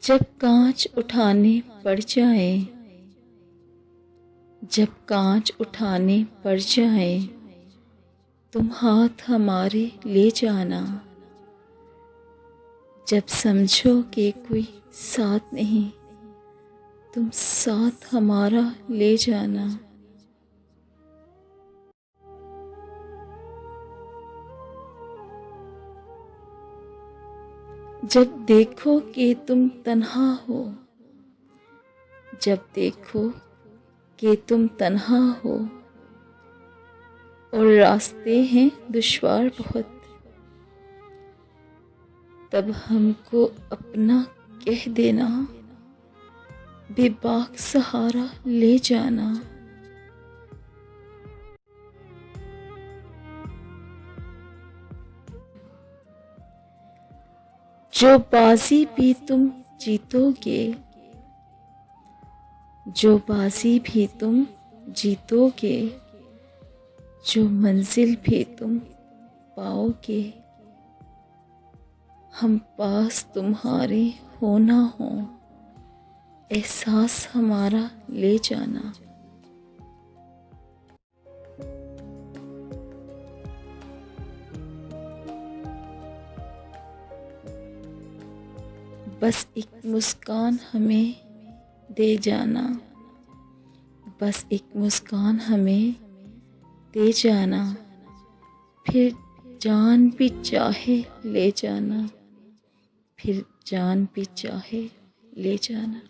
जब कांच उठाने पड़ जाए, जब कांच उठाने पड़ जाए, तुम हाथ हमारे ले जाना। जब समझो कि कोई साथ नहीं, तुम साथ हमारा ले जाना। जब देखो कि तुम तन्हा हो, जब देखो कि तुम तन्हा हो और रास्ते हैं दुश्वार बहुत, तब हमको अपना कह देना, बेबाक सहारा ले जाना। जो बाजी भी तुम जीतोगे, जो बाजी भी तुम जीतोगे, जो मंजिल भी तुम पाओगे, हम पास तुम्हारे हो ना हो, एहसास हमारा ले जाना। बस एक मुस्कान हमें दे जाना, बस एक मुस्कान हमें दे जाना, फिर जान भी चाहे ले जाना, फिर जान भी चाहे ले जाना।